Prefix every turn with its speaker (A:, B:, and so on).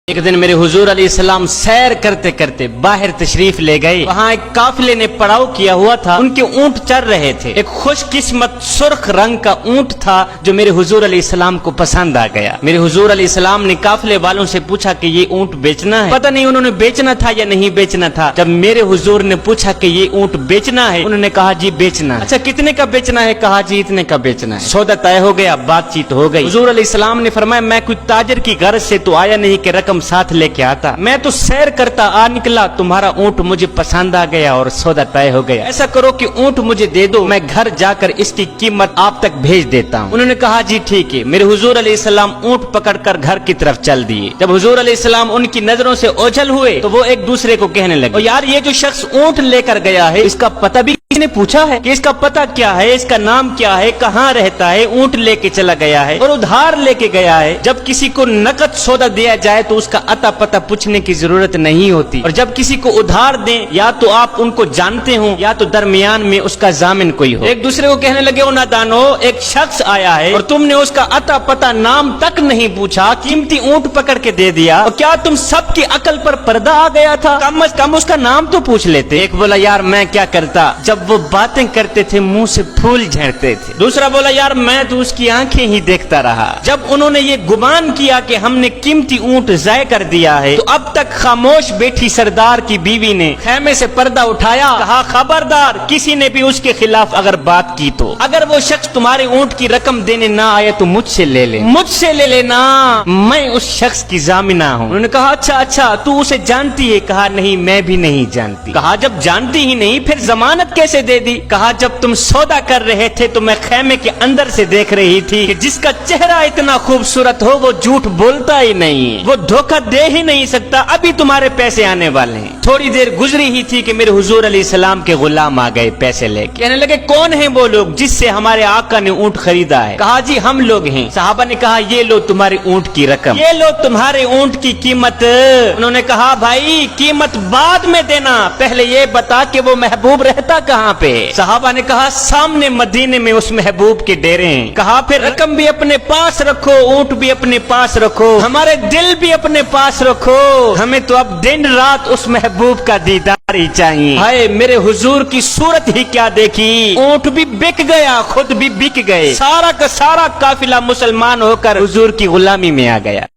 A: ایک دن میرے حضور علیہ السلام سیر کرتے کرتے باہر تشریف لے گئے. وہاں ایک قافلے نے پڑاؤ کیا ہوا تھا. ان کے اونٹ چر رہے تھے. ایک خوش قسمت سرخ رنگ کا اونٹ تھا جو میرے حضور علیہ السلام کو پسند آ گیا. میرے حضور علیہ السلام نے قافلے والوں سے پوچھا کہ یہ اونٹ بیچنا ہے. پتہ نہیں انہوں نے بیچنا تھا یا نہیں بیچنا تھا. جب میرے حضور نے پوچھا کہ یہ اونٹ بیچنا ہے, انہوں نے کہا جی بیچنا. اچھا کتنے کا بیچنا ہے؟ کہا جی اتنے کا بیچنا ہے. سودا طے ہو گیا, بات چیت ہو گئی. حضور علیہ السلام نے فرمایا میں کوئی تاجر کی غرض سے تو آیا نہیں کہ رقم ساتھ لے کے آتا, میں تو سیر کرتا آ نکلا, تمہارا اونٹ مجھے پسند آ گیا اور سودا طے ہو گیا. ایسا کرو کہ اونٹ مجھے دے دو, میں گھر جا کر اس کی قیمت آپ تک بھیج دیتا ہوں. انہوں نے کہا جی ٹھیک ہے. میرے حضور علیہ السلام اونٹ پکڑ کر گھر کی طرف چل دیے. جب حضور علیہ السلام ان کی نظروں سے اوجھل ہوئے تو وہ ایک دوسرے کو کہنے لگے, یار یہ جو شخص اونٹ لے کر گیا ہے اس کا پتہ بھی کسی نے پوچھا ہے کہ اس کا پتہ کیا ہے, اس کا نام کیا ہے, کہاں رہتا ہے؟ اونٹ لے کے چلا گیا ہے اور ادھار لے کے گیا ہے. جب کسی کو نقد سودا دیا جائے تو اس کا اتا پتہ پوچھنے کی ضرورت نہیں ہوتی, اور جب کسی کو ادھار دیں یا تو آپ ان کو جانتے ہوں یا تو درمیان میں اس کا ضامن کوئی ہو. ایک دوسرے کو کہنے لگے او نادانو, ایک شخص آیا ہے اور تم نے اس کا اتا پتہ نام تک نہیں پوچھا, قیمتی اونٹ پکڑ کے دے دیا, اور کیا تم سب کی عقل پر پردہ آ گیا تھا؟ کم از کم اس کا نام تو پوچھ لیتے. ایک بولا یار میں کیا کرتا, جب وہ باتیں کرتے تھے منہ سے پھول جھڑتے تھے. دوسرا بولا یار میں تو اس کی آنکھیں ہی دیکھتا رہا. جب انہوں نے یہ گمان کیا کہ ہم نے قیمتی اونٹ ضائع کر دیا ہے تو اب تک خاموش بیٹھی سردار کی بیوی نے خیمے سے پردہ اٹھایا, کہا خبردار کسی نے بھی اس کے خلاف اگر بات کی تو اگر وہ شخص تمہارے اونٹ کی رقم دینے نہ آئے تو مجھ سے لے لے, مجھ سے لے لینا, میں اس شخص کی ضامنہ ہوں. انہوں نے کہا اچھا تو اسے جانتی ہے؟ کہا نہیں میں بھی نہیں جانتی. کہا جب جانتی ہی نہیں پھر ضمانت کیسے دے دی؟ کہا جب تم سودا کر رہے تھے تو میں خیمے کے اندر سے دیکھ رہی تھی کہ جس کا چہرہ اتنا خوبصورت ہو وہ جھوٹ بولتا ہی نہیں, وہ دھوکہ دے ہی نہیں سکتا. ابھی تمہارے پیسے آنے والے ہیں. تھوڑی دیر گزری ہی تھی کہ میرے حضور علیہ السلام کے غلام آ گئے پیسے لے کے. کہنے لگے کون ہیں وہ لوگ جس سے ہمارے آقا نے اونٹ خریدا ہے؟ کہا جی ہم لوگ ہیں. صحابہ نے کہا یہ لو تمہارے اونٹ کی رقم, یہ لو تمہارے اونٹ کی قیمت. انہوں نے کہا بھائی قیمت بعد میں دینا, پہلے یہ بتا کہ وہ محبوب رہتا کہاں پہ؟ صحابہ نے کہا سامنے مدینے میں اس محبوب کے ڈیرے ہیں. کہا پھر رقم بھی اپنے پاس رکھو, اونٹ بھی اپنے پاس رکھو, ہمارے دل بھی اپنے پاس رکھو, ہمیں تو اب دن رات اس محبوب کا دیدار ہی چاہیے. ہائے میرے حضور کی صورت ہی کیا دیکھی, اونٹ بھی بک گیا, خود بھی بک گئے, سارا کا سارا قافلہ مسلمان ہو کر حضور کی غلامی میں آ گیا.